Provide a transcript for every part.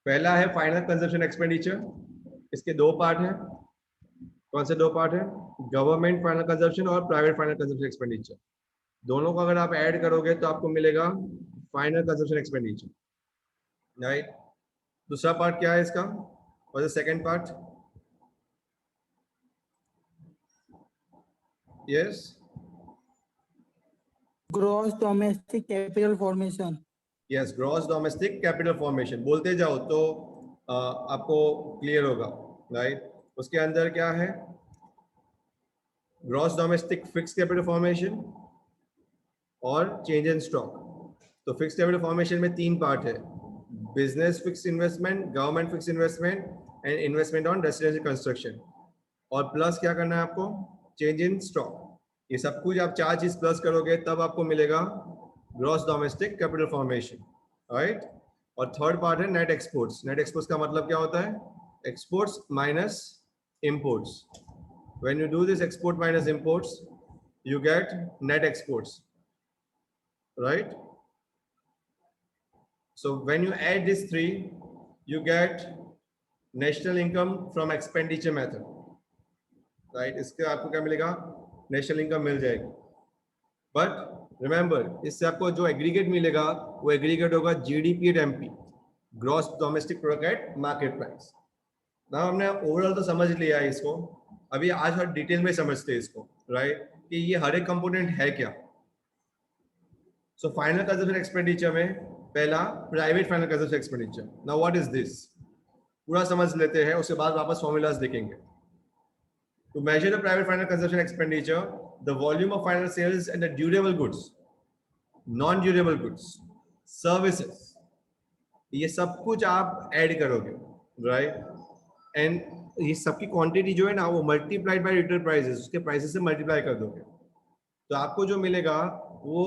पहला है final consumption expenditure, इसके दो पार्ट हैं। कौन से दो पार्ट है? गवर्नमेंट फाइनल कंजम्पशन और प्राइवेट फाइनल कंजम्पशन एक्सपेंडिचर। दोनों को अगर आप ऐड करोगे तो आपको मिलेगा फाइनल कंजम्पशन एक्सपेंडिचर, राइट। दूसरा पार्ट क्या है इसका? और the second part? Yes, gross domestic capital formation. Yes, gross domestic capital formation. बोलते जाओ तो आपको क्लियर होगा, राइट। उसके अंदर क्या है? Gross domestic fix capital formation और चेंज इन स्टॉक। तो फिक्स कैपिटल फॉर्मेशन में तीन पार्ट है: business fix investment, government fix investment and investment on residential construction. और प्लस क्या करना है आपको? Change in stock. ये सब कुछ आप चार चीज प्लस करोगे तब आपको मिलेगा gross domestic capital formation, right. और थर्ड पार्ट है नेट एक्सपोर्ट्स। नेट एक्सपोर्ट्स का मतलब क्या होता है? Exports minus imports. When you do this export minus imports you get net exports, right? So when you add these three, you get national income from expenditure method, right? इसके आपको क्या मिलेगा? National income मिल जाएगी। But remember, इससे आपको जो aggregate मिलेगा वो एग्रीगेट होगा GDP at MP, gross domestic product at market price. ना हमने ओवरऑल तो समझ लिया है इसको, अभी आज हर डिटेल में समझते हैं इसको, राइट, कि ये हर एक कंपोनेंट है क्या। सो फाइनल कंजम्पशन एक्सपेंडिचर में पहला private final consumption expenditure. Now what is this? पूरा समझ लेते हैं, उसके बाद वापस फॉर्मूलाज देखेंगे। To measure the private final consumption expenditure, the volume of final sales and the durable goods, non durable goods, services, ये सब कुछ आप ऐड करोगे, राइट। एंड ये सबकी क्वांटिटी जो है ना वो मल्टीप्लाइड बाय रिटेल प्राइसेस, उसके प्राइसेस से मल्टीप्लाई कर दोगे तो आपको जो मिलेगा वो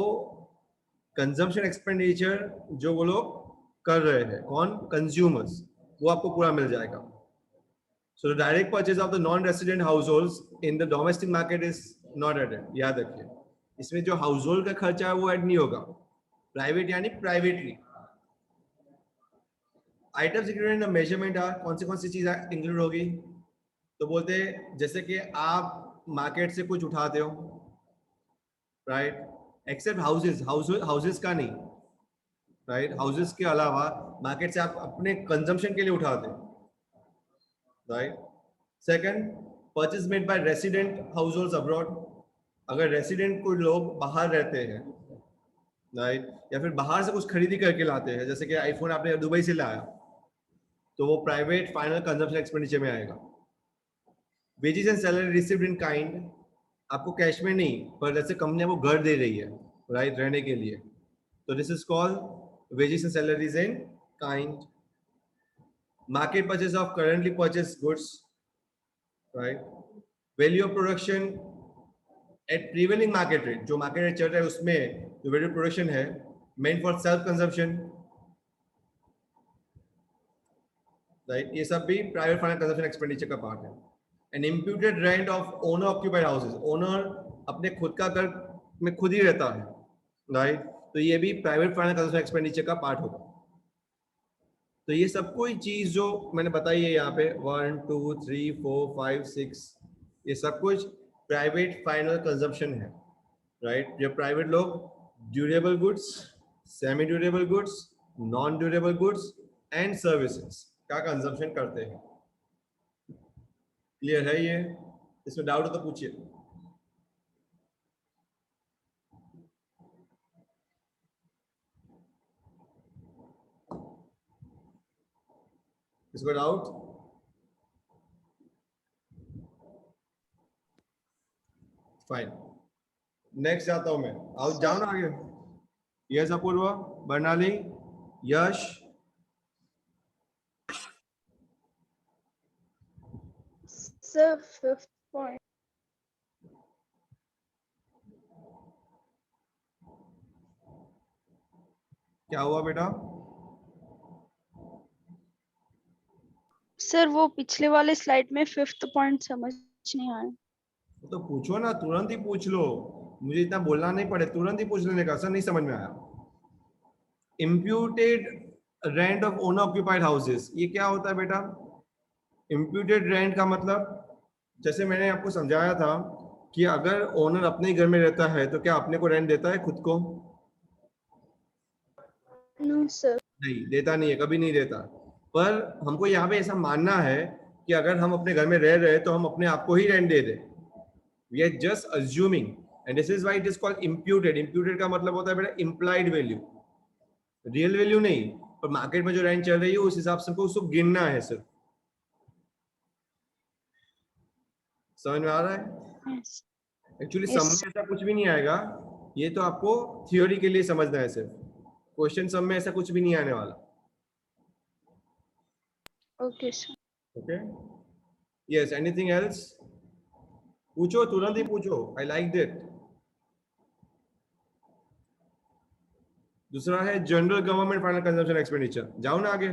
कंजम्पशन एक्सपेंडिचर जो वो लोग कर रहे हैं, कौन? कंज्यूमर्स, वो आपको पूरा मिल जाएगा। So the direct purchase of the non resident households in the domestic market is not added. याद रखिए, इसमें जो हाउस होल्ड का खर्चा है वो ऐड नहीं होगा। प्राइवेट यानी privately. Items included in the measurement are, कौन सी चीज इंक्लूड होगी? तो बोलते हैं जैसे कि आप मार्केट से कुछ उठाते हो, राइट, एक्सेप्ट हाउसेस, हाउसेस का नहीं, राइट, हाउसेस के अलावा मार्केट से आप अपने कंजम्पशन के लिए उठाते हैं, right. Second, purchase made by resident house holds abroad. अगर रेसिडेंट कोई लोग बाहर रहते हैं, राइट, या फिर बाहर से कुछ खरीदी करके लाते हैं, जैसे कि आईफोन आपने दुबई से लाया, तो वो प्राइवेट फाइनल कंजम्पशन एक्सपेंडिचर में आएगा। Wages and salary received in kind, आपको कैश में नहीं पर जैसे कंपनी आपको घर दे रही है, राइट, रहने के लिए, तो this is called wages and salaries in kind. Market purchase of currently purchase goods, right. Value of production at prevailing market rate, जो मार्केट रेट चल रहा है उसमें जो वैल्यू प्रोडक्शन है main for self consumption, right. ये सब भी प्राइवेट फाइनल कंजम्पशन एक्सपेंडिचर का पार्ट है। And imputed rent of owner occupied houses, owner अपने खुद का घर में खुद ही रहता है, राइट, तो ये भी प्राइवेट फाइनल कंजम्पशन एक्सपेंडिचर का पार्ट होगा। तो ये सब कोई चीज जो मैंने बताई है यहाँ पे 1 2 3 4 5 6, ये सब कुछ प्राइवेट फाइनल कंजम्पशन है, राइट। जो प्राइवेट लोग durable goods, semi durable goods, non durable goods and services का कंजम्पशन करते हैं। क्लियर है ये? इसमें डाउट हो तो पूछिए। इसको डाउट? फाइन, नेक्स्ट जाता हूं मैं। आओ जाओ ना आगे। यस अपूर्व, बर्नाली, यश, सर 5th point। क्या हुआ बेटा? सर वो पिछले वाले स्लाइड में 5th पॉइंट समझ नहीं आया। तो पूछो ना, तुरंत ही पूछ लो, मुझे इतना बोलना नहीं पड़े, तुरंत ही पूछ लेने का। सर नहीं समझ में आया। Imputed rent of owner occupied houses, ये क्या होता है बेटा? इम्प्यूटेड रेंट का मतलब, जैसे मैंने आपको समझाया था कि अगर ओनर अपने ही घर में रहता है तो क्या अपने को रेंट देता है खुद को? No, sir. नहीं देता, नहीं है, कभी नहीं देता। पर हमको यहाँ पे ऐसा मानना है कि अगर हम अपने घर में रह रहे हैं तो हम अपने आप को ही रेंट दे दें। We are just assuming, and this is why it is called imputed. Imputed का मतलब होता है बेटा इम्प्लाइड वैल्यू, रियल वैल्यू नहीं। पर मार्केट में जो रेंट चल रही है उस हिसाब से हमको उसको गिनना है सिर्फ। समझ में आ रहा है? Yes. Actually Yes. सम में ऐसा कुछ भी नहीं आएगा, ये तो आपको थियोरी के लिए समझना है सिर्फ। क्वेश्चन सम में ऐसा कुछ भी नहीं आने वाला। Okay, sir. Okay, yes, anything else? पूछो, तुरंत ही पूछो, आई लाइक दैट। दूसरा है general government final consumption expenditure. जाओ ना आगे।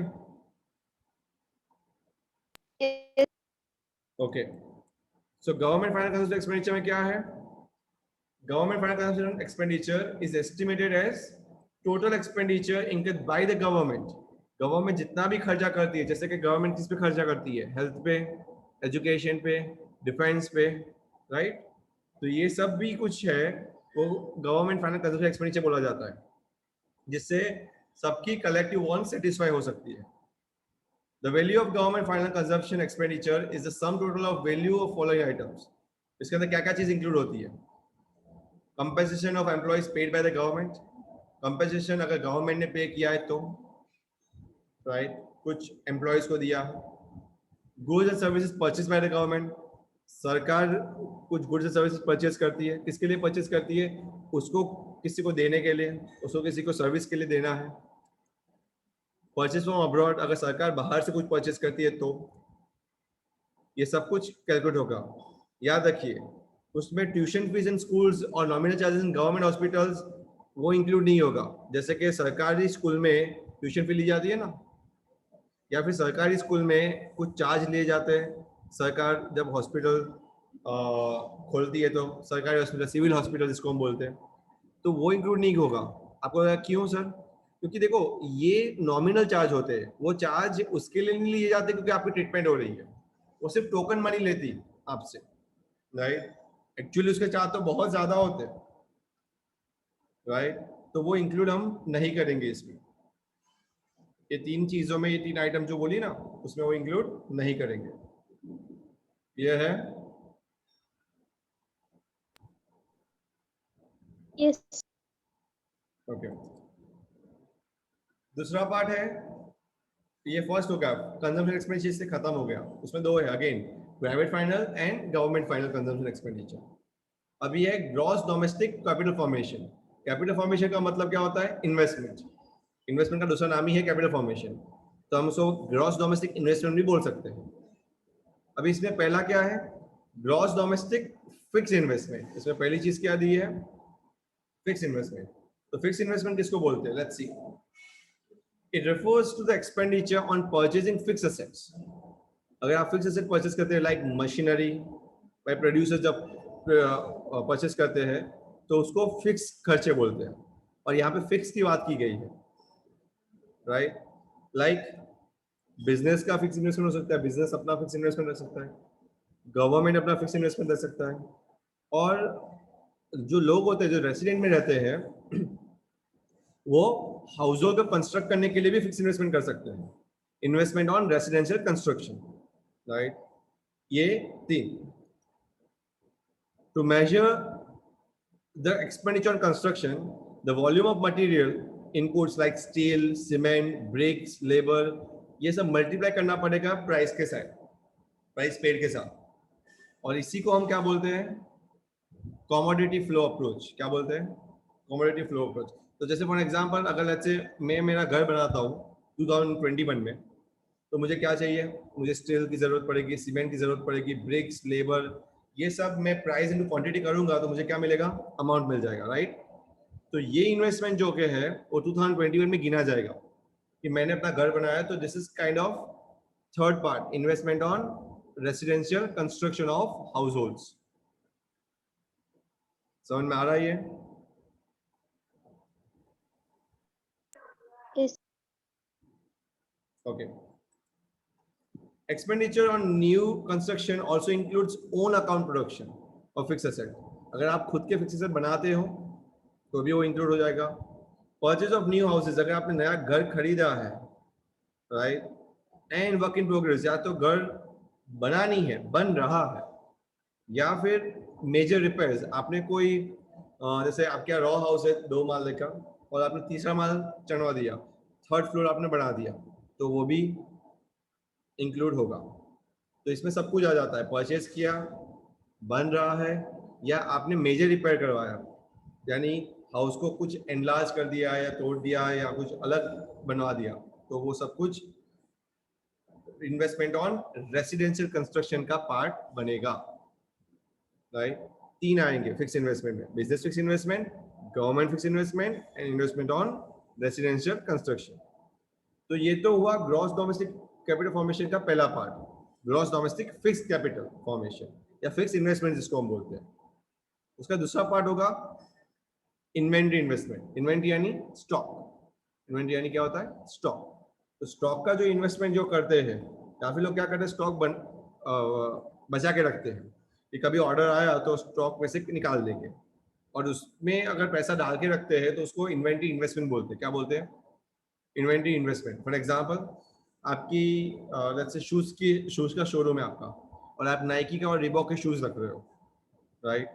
Yes. Okay, so government final consumption expenditure में क्या है? Government final consumption expenditure is estimated as total expenditure incurred by the government. Government जितना भी खर्चा करती है, जैसे कि गवर्नमेंट किस पे खर्चा करती है? हेल्थ पे, एजुकेशन पे, डिफेंस पे, राइट? तो ये सब भी कुछ है वो गवर्नमेंट फाइनल कंजम्पशन एक्सपेंडिचर बोला जाता है, जिससे सबकी कलेक्टिव वांट सेटिस्फाई हो सकती है। The value of government final consumption expenditure is the sum total of value of following items. इसके अंदर क्या क्या चीज इंक्लूड होती है? Compensation of employees paid by the government, compensation अगर गवर्नमेंट ने पे किया है तो, राइट, कुछ एम्प्लॉइज को दिया। Goods and services purchase by the government, सरकार कुछ गुड्स एंड सर्विसेज परचेज करती है। किसके लिए परचेज करती है? उसको किसी को देने के लिए, उसको किसी को सर्विस के लिए देना है। परचेज फ्रॉम अब्रॉड, अगर सरकार बाहर से कुछ परचेज करती है तो ये सब कुछ कैलकुलेट होगा। याद रखिए, उसमें ट्यूशन फीस इन स्कूल्स और nominal charges in government hospitals वो इंक्लूड नहीं होगा। जैसे कि सरकारी स्कूल में ट्यूशन फी ली जाती है ना, या फिर सरकारी स्कूल में कुछ चार्ज लिए जाते हैं। सरकार जब हॉस्पिटल खोलती है तो सरकारी हॉस्पिटल, सिविल हॉस्पिटल जिसको हम बोलते हैं, तो वो इंक्लूड नहीं होगा। आपको लगा क्यों सर? क्योंकि देखो ये नॉमिनल चार्ज होते हैं, वो चार्ज उसके लिए नहीं लिए जाते क्योंकि आपकी ट्रीटमेंट हो रही है, वो सिर्फ टोकन मनी लेती आपसे, राइट? एक्चुअली उसके चार्ज तो बहुत ज्यादा होते हैं, राइट? तो वो इंक्लूड हम नहीं करेंगे इसमें। ये तीन चीजों में, ये तीन आइटम जो बोली ना, उसमें वो इंक्लूड नहीं करेंगे। ये है Yes. ओके। दूसरा पार्ट है, ये फर्स्ट हो गया, कंजम्पशन एक्सपेंडिचर से खत्म हो गया। उसमें दो है again, private final and government final consumption expenditure. अभी है gross domestic capital formation. Capital formation का मतलब क्या होता है? इन्वेस्टमेंट। इन्वेस्टमेंट का दूसरा नाम ही है कैपिटल फॉर्मेशन, तो हम उसको ग्रॉस डोमेस्टिक इन्वेस्टमेंट भी बोल सकते हैं। अभी इसमें पहला क्या है? Gross domestic fix investment. इसमें पहली चीज क्या दी है? Fix investment. तो फिक्स इन्वेस्टमेंट किसको बोलते हैं? Let's see. It refers to the expenditure on purchasing fixed assets. अगर आप फिक्स एसेट परचेस करते हैं, लाइक मशीनरी, भाई प्रोड्यूसर जब परचेस करते हैं तो उसको फिक्स खर्चे बोलते हैं, और यहाँ पे फिक्स की बात की गई है, राइट? लाइक बिजनेस का फिक्स इन्वेस्टमेंट हो सकता है, बिजनेस अपना फिक्स इन्वेस्टमेंट रख सकता है, गवर्नमेंट अपना फिक्स इन्वेस्टमेंट रख सकता है, और जो लोग होते हैं जो रेसिडेंट में रहते हैं वो हाउस होल्ड को कंस्ट्रक्ट करने के लिए भी फिक्स इन्वेस्टमेंट कर सकते हैं। Investment on residential construction, right? ये तीन। To measure the expenditure on construction, the volume of material inputs like steel, cement, bricks, labour, ये सब मल्टीप्लाई करना पड़ेगा प्राइस के साथ, प्राइस पेड के साथ, और इसी को हम क्या बोलते हैं? Commodity flow approach. क्या बोलते हैं? Commodity flow approach. तो जैसे फॉर एग्जांपल, अगर लेट्स से मैं मेरा घर बनाता हूँ 2021 में, तो मुझे क्या चाहिए? मुझे स्टील की जरूरत पड़ेगी, सीमेंट की जरूरत पड़ेगी, ब्रिक्स, लेबर, ये सब मैं प्राइस इनटू क्वांटिटी करूंगा तो मुझे क्या मिलेगा? अमाउंट मिल जाएगा, राइट? तो ये इन्वेस्टमेंट जो के है वो 2021 में गिना जाएगा कि मैंने अपना घर बनाया। तो this is kind of third part, investment on residential construction of house holds. समझ में आ रहा है ये? Yes. Okay. Expenditure on new construction also includes own account production of fixed asset. अगर आप खुद के फिक्स एसेट बनाते हो तो भी वो इंक्लूड हो जाएगा. Purchase of new houses, अगर आपने नया घर खरीदा है, right, and work in progress, या तो घर बना नहीं है, बन रहा है, या फिर मेजर रिपेयर्स, आपने कोई जैसे आपके रॉ हाउस है 2 माले का और आपने तीसरा माल चढ़वा दिया, 3rd फ्लोर आपने बढ़ा दिया, तो वो भी इंक्लूड होगा. तो इसमें सब कुछ आ जाता है, परचेज किया, बन रहा है, या आपने मेजर रिपेयर करवाया, यानी हाउस को कुछ एनलार्ज कर दिया या तोड़ दिया या कुछ अलग बनवा दिया, तो वो सब कुछ इन्वेस्टमेंट ऑन रेसिडेंशियल कंस्ट्रक्शन का पार्ट बनेगा. राइट, 3 आएंगे फिक्स इन्वेस्टमेंट में: business fix investment, government fix investment and investment on residential construction. तो ये तो हुआ ग्रॉस डोमेस्टिक कैपिटल फॉर्मेशन का पहला part, gross domestic fix capital formation या फिक्स इन्वेस्टमेंट जिसको हम बोलते हैं. उसका दूसरा पार्ट होगा इन्वेंट्री इन्वेस्टमेंट. इन्वेंट्री यानी स्टॉक. इन्वेंट्री यानी क्या होता है? स्टॉक. तो स्टॉक का जो इन्वेस्टमेंट जो करते हैं, काफी लोग क्या करते हैं, स्टॉक बचा के रखते हैं कि कभी ऑर्डर आया तो स्टॉक में से निकाल देंगे, और उसमें अगर पैसा डाल के रखते हैं तो उसको इन्वेंट्री इन्वेस्टमेंट बोलते हैं. क्या बोलते हैं? Inventory investment. फॉर एग्जांपल, आपकी लेट्स से शूज का शोरूम है आपका, और आप नाइकी का और रिबॉक के शूज रख रहे हो, राइट.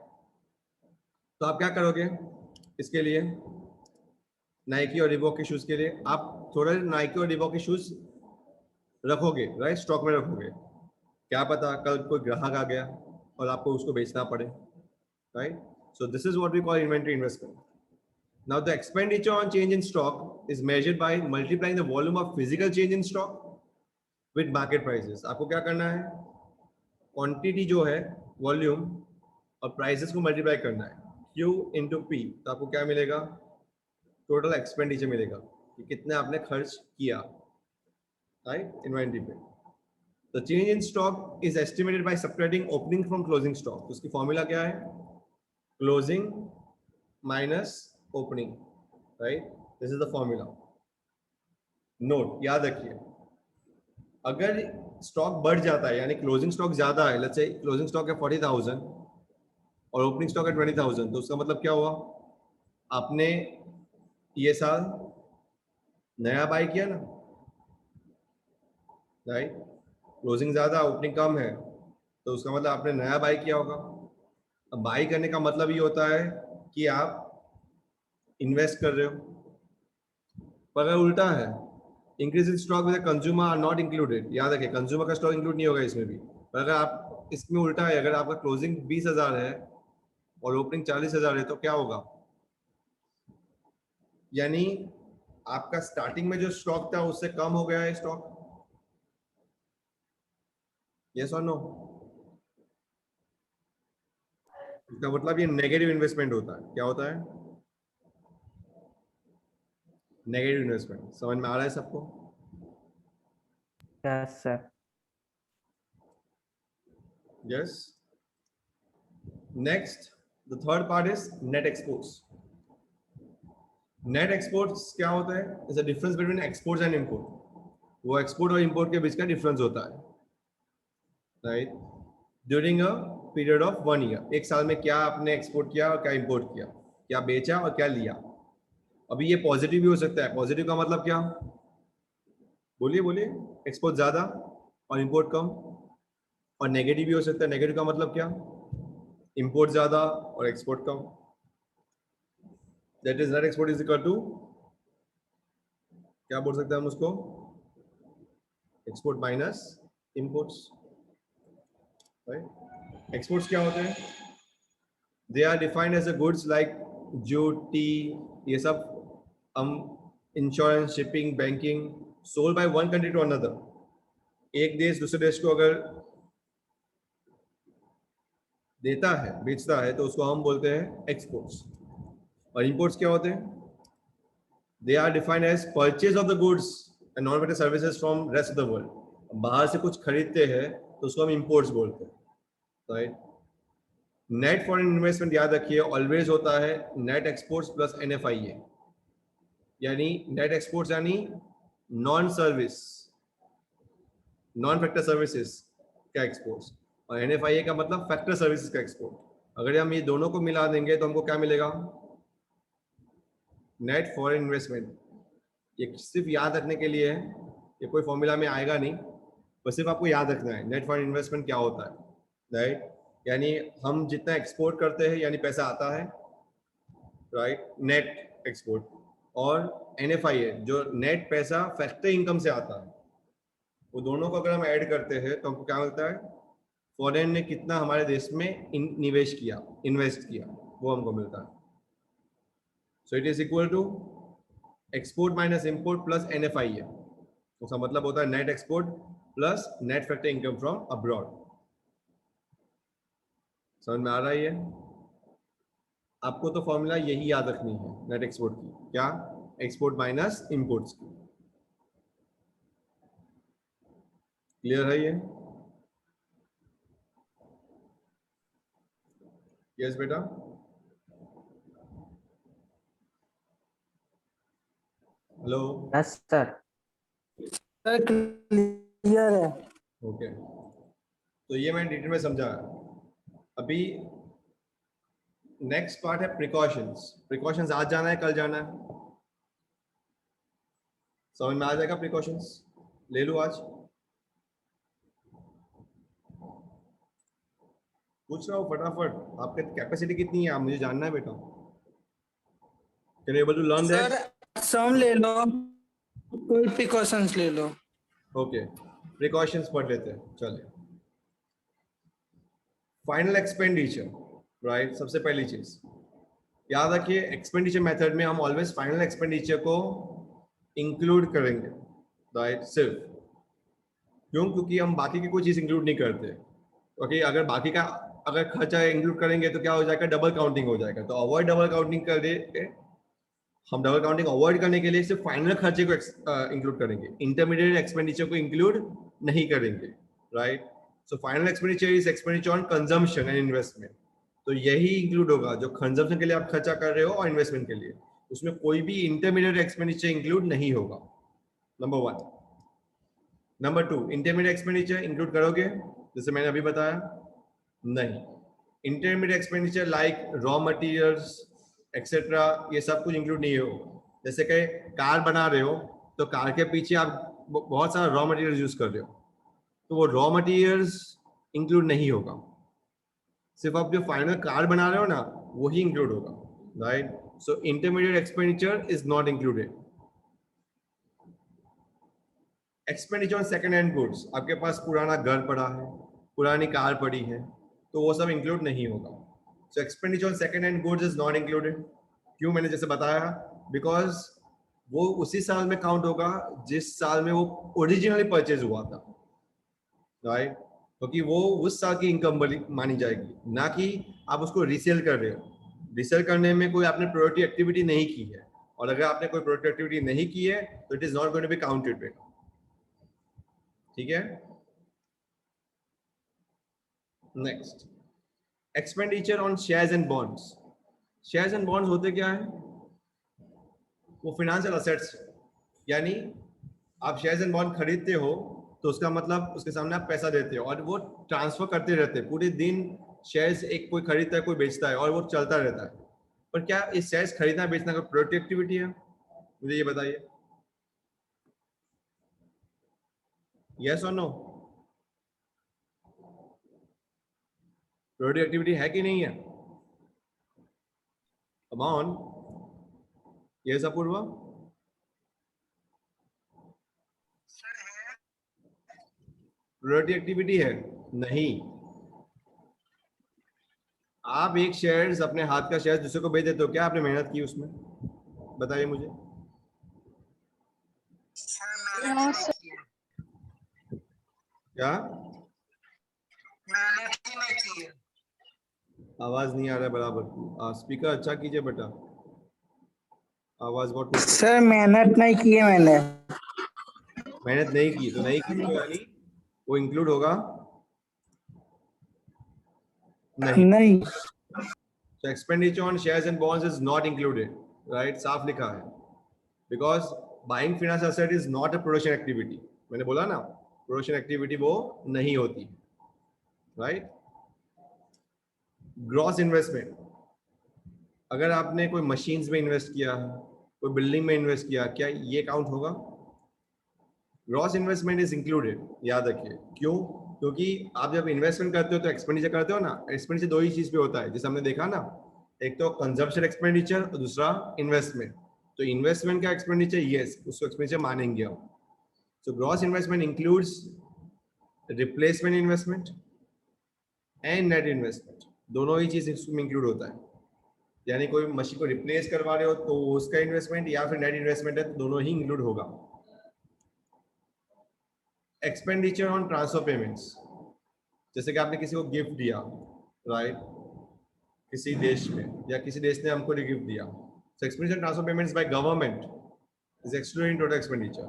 तो आप क्या करोगे इसके लिए? नाइकी और रिबॉक के शूज के लिए आप थोड़ा नाइकी और रिबॉक के शूज रखोगे, राइट, स्टॉक में रखोगे. क्या पता कल कोई ग्राहक आ गया और आपको उसको बेचना पड़े, right. So this is what we call inventory investment. Now the expenditure on change in stock is measured by multiplying the volume of physical change in stock with market prices. आपको क्या करना है? क्वांटिटी जो है, volume और prices को multiply करना है, Q into P. तो आपको क्या मिलेगा? टोटल एक्सपेंडिचर मिलेगा कि कितने आपने खर्च किया, राइट, इन्वेंट्री पे. The change in stock is estimated by subtracting opening from closing stock. तो उसकी फॉर्मूला क्या है? Closing minus opening, right? This is the formula. Note, याद रखिए, अगर स्टॉक बढ़ जाता है, यानी क्लोजिंग स्टॉक ज्यादा है, लेट्स से क्लोजिंग स्टॉक है 40,000 और ओपनिंग स्टॉक है 20,000, तो उसका मतलब क्या हुआ? आपने ये साल नया बाय किया ना, राइट. क्लोजिंग ज्यादा, ओपनिंग कम है, तो उसका मतलब आपने नया बाय किया होगा. अब बाय करने का मतलब ये होता है कि आप इन्वेस्ट कर रहे हो. पर अगर उल्टा है, increase in stock with consumer are not included, याद रखिए कंज्यूमर का स्टॉक इंक्लूड नहीं होगा इसमें भी. पर अगर आप इसमें उल्टा है, अगर आपका क्लोजिंग 20,000 है और ओपनिंग 40,000 है, तो क्या होगा? यानी आपका स्टार्टिंग में जो स्टॉक था उससे कम हो गया है स्टॉक. यस और नो? इसका मतलब ये नेगेटिव इन्वेस्टमेंट होता है. क्या होता है? Negative investment. समझ में आ रहा है सबको? Yes sir. Yes. Next, the third part is net exports. Net exports क्या होता है? Is a difference between exports and import. वो export और import के बीच का difference होता है, right? During a period of 1 year, एक साल में क्या आपने export किया और क्या import किया, क्या बेचा और क्या लिया. अभी ये पॉजिटिव भी हो सकता है. पॉजिटिव का मतलब क्या? बोलिए बोलिए. एक्सपोर्ट ज्यादा और इंपोर्ट कम. और नेगेटिव भी हो सकता है. नेगेटिव का मतलब क्या? इंपोर्ट ज्यादा और एक्सपोर्ट कम. That is net export is equal to, क्या बोल सकते हैं हम उसको? Export minus imports, right. Exports क्या होते हैं? They are defined as a goods like jute, tea, ये सब हम insurance, shipping, banking, sold by one country to another. एक देश दूसरे देश को अगर देता है, बेचता है, तो उसको हम बोलते हैं एक्सपोर्ट्स. और इंपोर्ट्स क्या होते हैं? They are defined as purchase of the goods and non matter services from rest of the world. बाहर से कुछ खरीदते हैं तो उसको हम इंपोर्ट्स बोलते हैं, राइट. नेट फॉरेन इन्वेस्टमेंट याद रखिए ऑलवेज होता है नेट एक्सपोर्ट्स प्लस NFIA. यानी नेट एक्सपोर्ट्स यानी non service non factor services का एक्सपोर्ट, और NFIA का मतलब फैक्टर सर्विसेज का एक्सपोर्ट। अगर हम ये दोनों को मिला देंगे तो हमको क्या मिलेगा? Net foreign investment. ये सिर्फ याद रखने के लिए है, ये कोई फॉर्मूला में आएगा नहीं, बस सिर्फ आपको याद रखना है नेट फॉरेन इन्वेस्टमेंट क्या होता है, राइट? यानी हम जितना एक्सपोर्ट करते हैं यानी पैसा आता है, राइट, नेट एक्सपोर्ट, और NFIA जो नेट पैसा फैक्टर इनकम से आता है, वो दोनों को अगर हम ऐड करते हैं तो हमको क्या मिलता है? फॉरेन ने कितना हमारे देश में निवेश किया, इन्वेस्ट किया, वो हमको मिलता है। So it is equal to export minus import plus NFIA। उसका मतलब होता है net export plus net factor income from abroad. समझ में आ रहा है? ये आपको तो फॉर्मूला यही याद रखनी है नेट एक्सपोर्ट की, क्या? एक्सपोर्ट माइनस इंपोर्ट्स की। क्लियर है ये? यस बेटा? Hello? Yes sir. Sir clear है। ओके, तो ये मैं डिटेल में समझा। अभी नेक्स्ट पार्ट है प्रिकॉशंस। प्रिकॉशंस आज जाना है, कल जाना है? समझ में आ जाएगा? प्रिकॉशंस ले लो आज। पूछ रहा हूँ फटाफट, आपकी कैपेसिटी कितनी है आप मुझे जानना है बेटा। Can you able to learn that? Sir सम ले लो, कोई प्रिकॉशंस ले लो। ओके, प्रिकॉशंस पढ़ लेते हैं, चलिए। Final expenditure, right? सबसे पहली चीज याद रखिए, एक्सपेंडिचर मेथड में हम ऑलवेज फाइनल एक्सपेंडिचर को इंक्लूड करेंगे, राइट? सिर्फ क्यों? क्योंकि हम बाकी की कोई चीज इंक्लूड नहीं करते। ओके, अगर बाकी का अगर खर्चा इंक्लूड करेंगे तो क्या हो जाएगा? डबल काउंटिंग हो जाएगा। तो अवॉइड डबल काउंटिंग कर दे, हम डबल काउंटिंग अवॉइड करने के लिए सिर्फ फाइनल खर्चे को इंक्लूड करेंगे, इंटरमीडिएट एक्सपेंडिचर को इंक्लूड नहीं करेंगे, right? So final expenditure is expenditure on consumption and investment. तो यही इंक्लूड होगा जो कंजम्पशन के लिए आप खर्चा कर रहे हो और इन्वेस्टमेंट के लिए, उसमें कोई भी इंटरमीडिएट एक्सपेंडिचर इंक्लूड नहीं होगा। Number 1। Number 2, intermediate expenditure include करोगे जैसे मैंने अभी बताया? नहीं। Intermediate expenditure like raw materials etcetera, ये सब कुछ इंक्लूड नहीं होगा। जैसे कि कार बना रहे हो तो कार के पीछे आप बहुत सारा रॉ मटेरियल यूज कर रहे हो, तो वो रॉ मटेरियल्स इंक्लूड नहीं होगा। सिर्फ आप जो फाइनल कार बना रहे हो ना, वही इंक्लूड होगा, right? So intermediate expenditure is not included. Expenditure on second hand goods, आपके पास पुराना घर पड़ा है, पुरानी कार पड़ी है, तो वो सब इंक्लूड नहीं होगा। सो expenditure on second hand goods is not included. क्यों? मैंने जैसे बताया, बिकॉज वो उसी साल में काउंट होगा जिस साल में वो ओरिजिनली परचेज हुआ था, राइट? क्योंकि वो उस साल की इनकम मानी जाएगी, ना कि आप उसको रीसेल कर रहे हो। रीसेल करने में कोई आपने प्रोडक्टिव एक्टिविटी नहीं की है, और अगर आपने कोई प्रोडक्टिव एक्टिविटी नहीं की है तो it is not going to be counted. ठीक है? Next, expenditure on shares and bonds. Shares and bonds होते क्या है? वो फिनेंशियल असेट्स, यानी आप शेयर्स एंड बॉन्ड खरीदते हो तो उसका मतलब उसके सामने आप पैसा देते हो और वो ट्रांसफर करते रहते हैं पूरे दिन। शेयर्स एक कोई खरीदता है, कोई बेचता है, और वो चलता रहता है। पर क्या इस शेयर्स खरीदना बेचना कोई प्रोडक्टिव एक्टिविटी है? मुझे ये बताइए, यस और नो? प्रोडक्टिव एक्टिविटी है कि नहीं है? Come on, yes Apoorva? Productive activity है? नहीं। आप एक शेयर्स, अपने हाथ का शेयर्स दूसरे को बेच देते हो, क्या आपने मेहनत की उसमें? बताइए मुझे। No, sir. क्या? आवाज नहीं आ रहा है बराबर। स्पीकर अच्छा कीजिए बेटा, आवाज बहुत। सर मेहनत नहीं की है मैंने। मेहनत नहीं की तो नहीं की, तो यानी वो इंक्लूड होगा नहीं। नहीं। So expenditure on shares and bonds is not included, right? साफ लिखा है, because buying financial asset is not a production activity. मैंने बोला ना, प्रोडक्शन एक्टिविटी वो नहीं होती, राइट। ग्रॉस इन्वेस्टमेंट, अगर आपने कोई मशीन्स में इन्वेस्ट किया, कोई बिल्डिंग में इन्वेस्ट किया, क्या ये काउंट होगा? ग्रॉस इन्वेस्टमेंट इज इंक्लूडेड, याद रखिए। क्यों? क्योंकि आप जब इन्वेस्टमेंट करते हो तो एक्सपेंडिचर करते हो ना, एक्सपेंडिचर दो ही चीज पे होता है, जैसे हमने देखा ना, एक तो कंजप्शन एक्सपेंडिचर और दूसरा इन्वेस्टमेंट। तो इन्वेस्टमेंट का एक्सपेंडिचर, यस, उसको एक्सपेंडिचर मानेंगे हम। So gross investment includes replacement investment and net investment, दोनों ही चीज इसमें इंक्लूड होता है। यानी कोई मशीन को रिप्लेस करवा रहे हो तो उसका इन्वेस्टमेंट, या फिर नेट इन्वेस्टमेंट है तो दोनों ही इंक्लूड होगा। एक्सपेंडिचर ऑन ट्रांसफर पेमेंट्स, जैसे कि आपने किसी को गिफ्ट दिया, राइट, किसी देश में, या किसी देश ने हमको गिफ्ट दिया, सो expenditure transfer payments by government is excluded in total expenditure.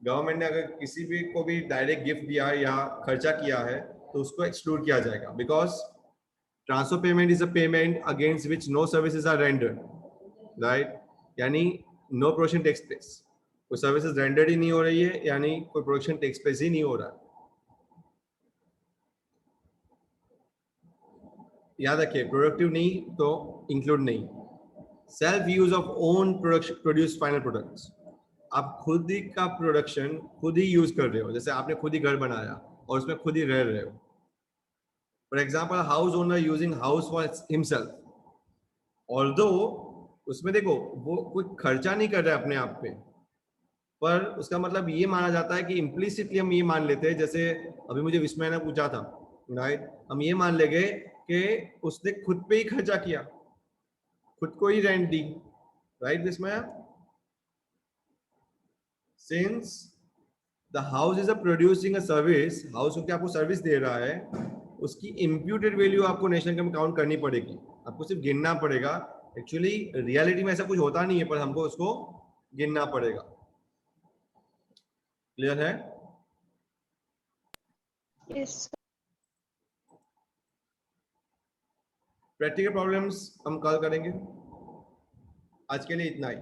Government ने अगर किसी भी को भी डायरेक्ट गिफ्ट दिया या खर्चा किया है तो उसको एक्सक्लूड किया जाएगा, because transfer payment is a payment against which no services are rendered, right. यानी नो प्रोडक्शन टेक्स प्लेस, कोई सर्विसेज रेंडर्ड ही नहीं हो रही है, यानी कोई प्रोडक्शन टेक्स प्लेस ही नहीं हो रहा है। याद रखिए, प्रोडक्टिव नहीं तो इंक्लूड नहीं। Self use of own production produce final products, आप खुद ही का प्रोडक्शन खुद ही यूज कर रहे हो, जैसे आपने खुद ही घर बनाया और उसमें खुद ही रह रहे हो। For example, house owner using house for himself, although उसमें देखो वो कोई खर्चा नहीं कर रहा है अपने आप पे, पर उसका मतलब ये माना जाता है कि इम्प्लिसिटली हम ये मान लेते हैं, जैसे अभी मुझे विस्मय ने पूछा था, राइट, हम ये मान लेंगे कि उसने खुद पे ही खर्चा किया, खुद को ही रेंट दी, राइट विस्मय। Since the house is a producing a service, house क्योंकि आपको सर्विस दे रहा है, उसकी इम्प्यूटेड वैल्यू आपको नेशनल इनकम काउंट करनी पड़ेगी, आपको सिर्फ गिनना पड़ेगा। एक्चुअली रियलिटी में ऐसा कुछ होता नहीं है, पर हमको उसको गिनना पड़ेगा। क्लियर है? Yes. प्रैक्टिकल प्रॉब्लम्स हम कल करेंगे, आज के लिए इतना ही।